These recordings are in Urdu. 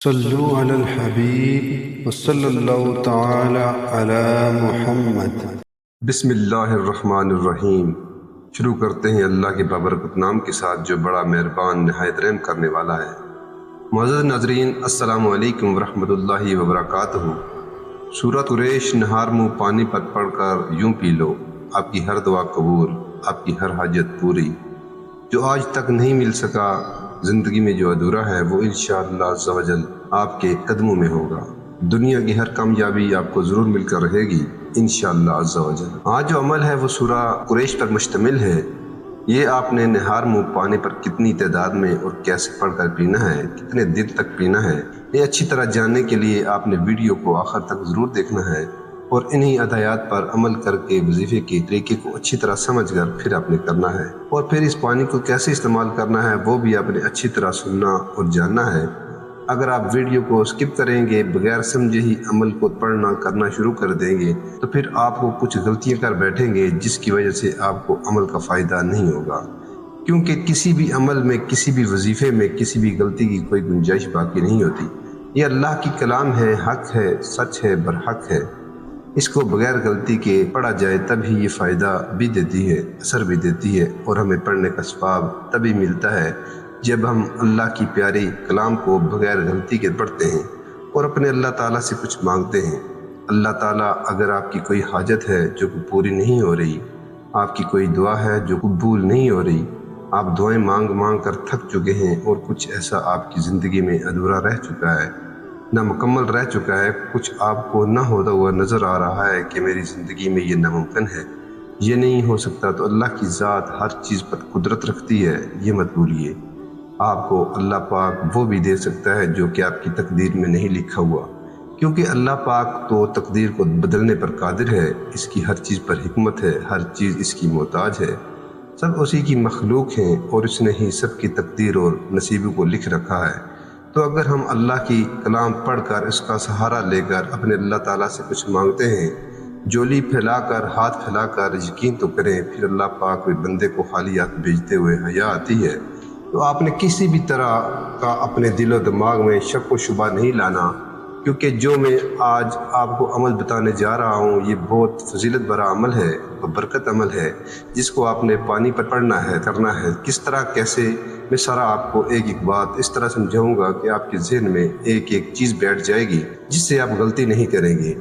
صلو علی الحبیب وصلی اللہ تعالی علی محمد۔ بسم اللہ الرحمن الرحیم۔ شروع کرتے ہیں اللہ کے بابرکت نام کے ساتھ جو بڑا مہربان نہایت رحم کرنے والا ہے۔ معزز ناظرین، السلام علیکم ورحمۃ اللہ وبرکاتہ۔ سورۃ قریش نہار منہ پانی پر پڑھ کر یوں پی لو، آپ کی ہر دعا قبول، آپ کی ہر حاجت پوری۔ جو آج تک نہیں مل سکا، زندگی میں جو ادھورا ہے، وہ انشاءاللہ عز و جل آپ کے قدموں میں ہوگا۔ دنیا کی ہر کامیابی آپ کو ضرور مل کر رہے گی انشاءاللہ عز و جل۔ آج جو عمل ہے وہ سورہ قریش پر مشتمل ہے۔ یہ آپ نے نہار منہ پانی پر کتنی تعداد میں اور کیسے پڑھ کر پینا ہے، کتنے دن تک پینا ہے، یہ اچھی طرح جاننے کے لیے آپ نے ویڈیو کو آخر تک ضرور دیکھنا ہے اور انہی ہدایات پر عمل کر کے وظیفے کے طریقے کو اچھی طرح سمجھ کر پھر آپ نے کرنا ہے، اور پھر اس پانی کو کیسے استعمال کرنا ہے وہ بھی آپ نے اچھی طرح سننا اور جاننا ہے۔ اگر آپ ویڈیو کو سکپ کریں گے، بغیر سمجھے ہی عمل کو پڑھنا کرنا شروع کر دیں گے، تو پھر آپ کو کچھ غلطیاں کر بیٹھیں گے جس کی وجہ سے آپ کو عمل کا فائدہ نہیں ہوگا، کیونکہ کسی بھی عمل میں، کسی بھی وظیفے میں کسی بھی غلطی کی کوئی گنجائش باقی نہیں ہوتی۔ یہ اللہ کی کلام ہے، حق ہے، سچ ہے، برحق ہے۔ اس کو بغیر غلطی کے پڑھا جائے تب ہی یہ فائدہ بھی دیتی ہے، اثر بھی دیتی ہے، اور ہمیں پڑھنے کا ثواب تبھی ملتا ہے جب ہم اللہ کی پیاری کلام کو بغیر غلطی کے پڑھتے ہیں اور اپنے اللہ تعالیٰ سے کچھ مانگتے ہیں۔ اللہ تعالیٰ اگر آپ کی کوئی حاجت ہے جو پوری نہیں ہو رہی، آپ کی کوئی دعا ہے جو قبول نہیں ہو رہی، آپ دعائیں مانگ مانگ کر تھک چکے ہیں اور کچھ ایسا آپ کی زندگی میں ادھورا رہ چکا ہے، نامکمل رہ چکا ہے، کچھ آپ کو نہ ہوتا ہوا نظر آ رہا ہے کہ میری زندگی میں یہ ناممکن ہے، یہ نہیں ہو سکتا، تو اللہ کی ذات ہر چیز پر قدرت رکھتی ہے، یہ مت بھولیے۔ آپ کو اللہ پاک وہ بھی دے سکتا ہے جو کہ آپ کی تقدیر میں نہیں لکھا ہوا، کیونکہ اللہ پاک تو تقدیر کو بدلنے پر قادر ہے، اس کی ہر چیز پر حکمت ہے، ہر چیز اس کی محتاج ہے، سب اسی کی مخلوق ہیں اور اس نے ہی سب کی تقدیر اور نصیبوں کو لکھ رکھا ہے۔ تو اگر ہم اللہ کی کلام پڑھ کر اس کا سہارا لے کر اپنے اللہ تعالیٰ سے کچھ مانگتے ہیں، جولی پھیلا کر، ہاتھ پھیلا کر یقین تو کریں، پھر اللہ پاک کوئی بندے کو خالی ہاتھ بھیجتے ہوئے حیا آتی ہے۔ تو آپ نے کسی بھی طرح کا اپنے دل و دماغ میں شک و شبہ نہیں لانا، کیونکہ جو میں آج آپ کو عمل بتانے جا رہا ہوں یہ بہت فضیلت بھرا عمل ہے، برکت عمل ہے، جس کو آپ نے پانی پر پڑھنا ہے، کرنا ہے۔ کس طرح، کیسے، میں سارا آپ کو ایک ایک بات اس طرح سمجھاؤں گا کہ آپ کے ذہن میں ایک ایک چیز بیٹھ جائے گی جس سے آپ غلطی نہیں کریں گے۔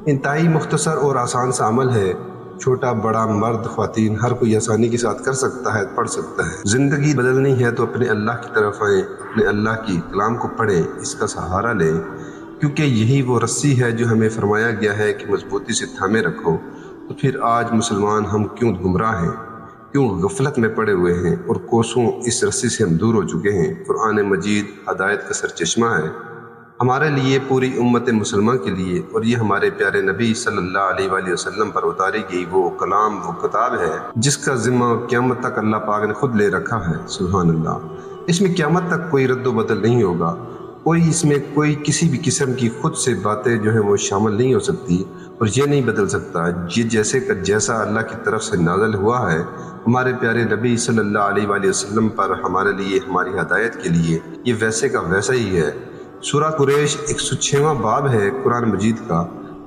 انتہائی مختصر اور آسان سا عمل ہے، چھوٹا بڑا، مرد خواتین، ہر کوئی آسانی کے ساتھ کر سکتا ہے، پڑھ سکتا ہے۔ زندگی بدلنی ہے تو اپنے اللہ کی طرف آئیں، اپنے اللہ کی کلام کو پڑھیں، اس کا سہارا لیں، کیونکہ یہی وہ رسی ہے جو ہمیں فرمایا گیا ہے کہ مضبوطی سے تھامے رکھو۔ تو پھر آج مسلمان ہم کیوں گمراہ ہیں، کیوں غفلت میں پڑے ہوئے ہیں اور کوسوں اس رسی سے ہم دور ہو چکے ہیں۔ قرآن مجید ہدایت کا سرچشمہ ہے ہمارے لیے، پوری امت مسلمہ کے لیے، اور یہ ہمارے پیارے نبی صلی اللہ علیہ وآلہ وسلم پر اتاری گئی وہ کلام، وہ کتاب ہے جس کا ذمہ قیامت تک اللہ پاک نے خود لے رکھا ہے۔ سبحان اللہ۔ اس میں قیامت تک کوئی رد و بدل نہیں ہوگا، اس میں کوئی کسی بھی قسم کی خود سے باتیں جو ہیں وہ شامل نہیں ہو سکتی، اور یہ نہیں بدل سکتا۔ یہ جیسے کا جیسا اللہ کی طرف سے نازل ہوا ہے ہمارے پیارے نبی صلی اللہ علیہ وآلہ وسلم پر ہمارے لیے، ہماری ہدایت کے لیے، یہ ویسے کا ویسا ہی ہے۔ سورہ قریش 106واں باب ہے قرآن مجید کا،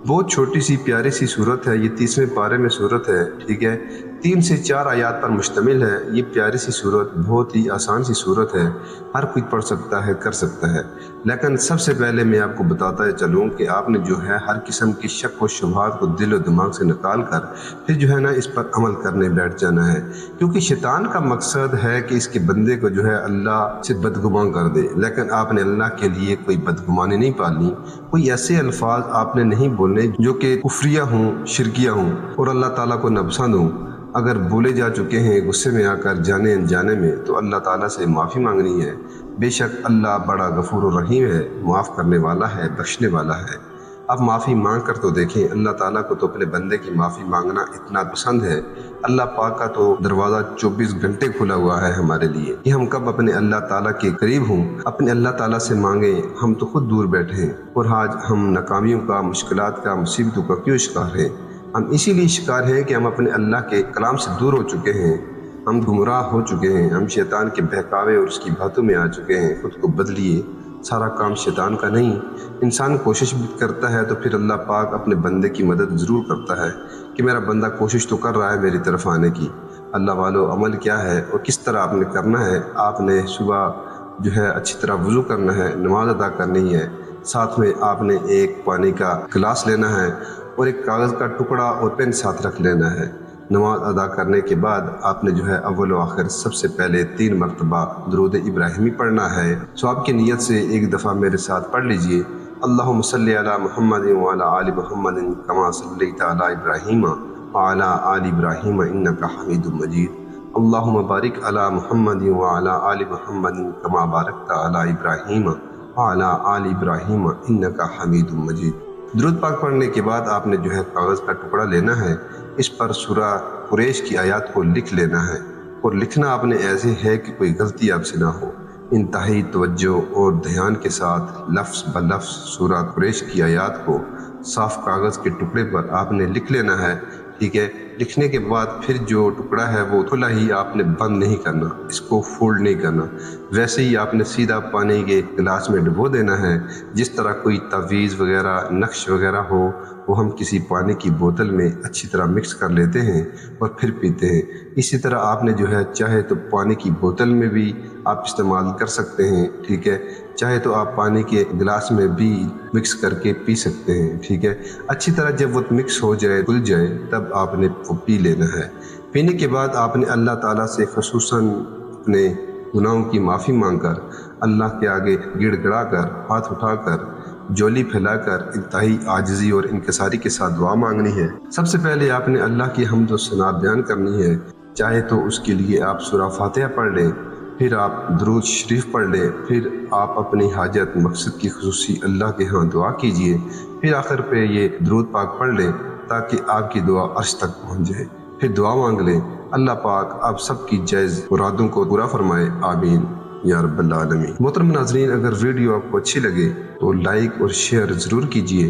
بہت چھوٹی سی پیاری سی صورت ہے، یہ 30ویں پارے میں صورت ہے، ٹھیک ہے، 3 سے 4 آیات پر مشتمل ہے۔ یہ پیاری سی صورت بہت ہی آسان سی صورت ہے، ہر کوئی پڑھ سکتا ہے، کر سکتا ہے، لیکن سب سے پہلے میں آپ کو بتاتا چلوں کہ آپ نے جو ہے ہر قسم کی شک و شبہات کو دل و دماغ سے نکال کر پھر جو ہے نا اس پر عمل کرنے بیٹھ جانا ہے، کیونکہ شیطان کا مقصد ہے کہ اس کے بندے کو جو ہے اللہ سے بدگمان کر دے، لیکن آپ نے اللہ کے لیے کوئی بدگمانی نہیں پالنی، کوئی ایسے الفاظ آپ نے نہیں بولنے جو کہ کفریہ ہوں، شرکیہ ہوں اور اللہ تعالیٰ کو ناپسند ہوں۔ اگر بولے جا چکے ہیں غصے میں آ کر، جانے انجانے میں، تو اللہ تعالیٰ سے معافی مانگنی ہے۔ بے شک اللہ بڑا غفور و رحیم ہے، معاف کرنے والا ہے، بخشنے والا ہے۔ آپ معافی مانگ کر تو دیکھیں، اللہ تعالیٰ کو تو اپنے بندے کی معافی مانگنا اتنا پسند ہے۔ اللہ پاک کا تو دروازہ 24 گھنٹے کھلا ہوا ہے ہمارے لیے کہ ہم کب اپنے اللہ تعالیٰ کے قریب ہوں، اپنے اللہ تعالیٰ سے مانگیں۔ ہم تو خود دور بیٹھے ہیں، اور آج ہم ناکامیوں کا، مشکلات کا، مصیبتوں کا کیوں شکار ہیں؟ ہم اسی لیے شکار ہیں کہ ہم اپنے اللہ کے کلام سے دور ہو چکے ہیں، ہم گمراہ ہو چکے ہیں، ہم شیطان کے بہکاوے اور اس کی باتوں میں آ چکے ہیں۔ خود کو بدلیے سارا کام شیطان کا نہیں۔ انسان کوشش بھی کرتا ہے تو پھر اللہ پاک اپنے بندے کی مدد ضرور کرتا ہے کہ میرا بندہ کوشش تو کر رہا ہے میری طرف آنے کی۔ اللہ والو عمل کیا ہے اور کس طرح آپ نے کرنا ہے؟ آپ نے صبح جو ہے اچھی طرح وضو کرنا ہے، نماز ادا کرنی ہے، ساتھ میں آپ نے ایک پانی کا گلاس لینا ہے اور ایک کاغذ کا ٹکڑا اور پین ساتھ رکھ لینا ہے۔ نماز ادا کرنے کے بعد آپ نے جو ہے اول و آخر سب سے پہلے 3 مرتبہ درود ابراہیمی پڑھنا ہے۔ سو آپ کی نیت سے ایک دفعہ میرے ساتھ پڑھ لیجئے، اللہم صلی علی محمد وعلی آل محمد کما صلیت علی ابراہیم وعلی آل ابراہیم انک حمید مجید، اللہم بارک علی محمد وعلی آل محمد کما بارکت علی ابراہیم وعلی آل ابراہیم انک حمید مجید۔ درود پاک پڑھنے کے بعد آپ نے جو ہے کاغذ کا ٹکڑا لینا ہے، اس پر سورہ قریش کی آیات کو لکھ لینا ہے، اور لکھنا آپ نے ایسے ہے کہ کوئی غلطی آپ سے نہ ہو۔ انتہائی توجہ اور دھیان کے ساتھ لفظ بلفظ سورہ قریش کی آیات کو صاف کاغذ کے ٹکڑے پر آپ نے لکھ لینا ہے، ٹھیک ہے۔ لکھنے کے بعد پھر جو ٹکڑا ہے وہ کھلا ہی آپ نے بند نہیں کرنا، اس کو فولڈ نہیں کرنا، ویسے ہی آپ نے سیدھا پانی کے گلاس میں ڈبو دینا ہے۔ جس طرح کوئی تعویذ وغیرہ نقش وغیرہ ہو وہ ہم کسی پانی کی بوتل میں اچھی طرح مکس کر لیتے ہیں اور پھر پیتے ہیں، اسی طرح آپ نے جو ہے چاہے تو پانی کی بوتل میں بھی آپ استعمال کر سکتے ہیں، ٹھیک ہے، چاہے تو آپ پانی کے گلاس میں بھی مکس کر کے پی سکتے ہیں، ٹھیک ہے۔ اچھی طرح جب وہ مکس ہو جائے گل جائے تب آپ نے وہ پی لینا ہے۔ پینے کے بعد آپ نے اللہ تعالیٰ سے خصوصاً اپنے گناہوں کی معافی مانگ کر، اللہ کے آگے گڑ گڑا کر، ہاتھ اٹھا کر، جولی پھیلا کر انتہائی عاجزی اور انکساری کے ساتھ دعا مانگنی ہے۔ سب سے پہلے آپ نے اللہ کی حمد و ثنا بیان کرنی ہے، چاہے تو اس کے لیے آپ سورہ فاتحہ پڑھ لیں، پھر آپ درود شریف پڑھ لیں، پھر آپ اپنی حاجت مقصد کی خصوصی اللہ کے ہاں دعا کیجئے، پھر آخر پہ یہ درود پاک پڑھ لیں تاکہ آپ کی دعا عرش تک پہنچ جائے، پھر دعا مانگ لیں۔ اللہ پاک آپ سب کی جائز مرادوں کو پورا فرمائے، آمین یا رب العالمین۔ محترم ناظرین، اگر ویڈیو آپ کو اچھی لگے تو لائک اور شیئر ضرور کیجئے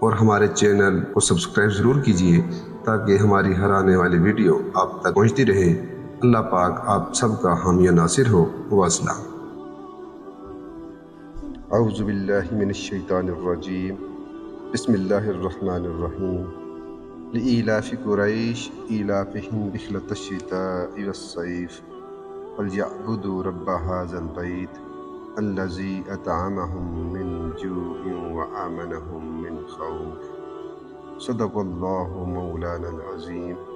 اور ہمارے چینل کو سبسکرائب ضرور کیجئے تاکہ ہماری ہر آنے والی ویڈیو آپ تک پہنچتی رہے۔ اللہ پاک آپ سب کا حامی و ناصر ہو، والسلام۔ اعوذ باللہ من الشیطان الرجیم، بسم اللہ الرحمن الرحیم، لإیلاف قریش ایلافہم رحلۃ الشتاء والصیف فلیعبدوا رب ھذا البیت الذی اطعمہم من جوع وآمنہم من خوف۔ صدق اللہ مولانا العظیم۔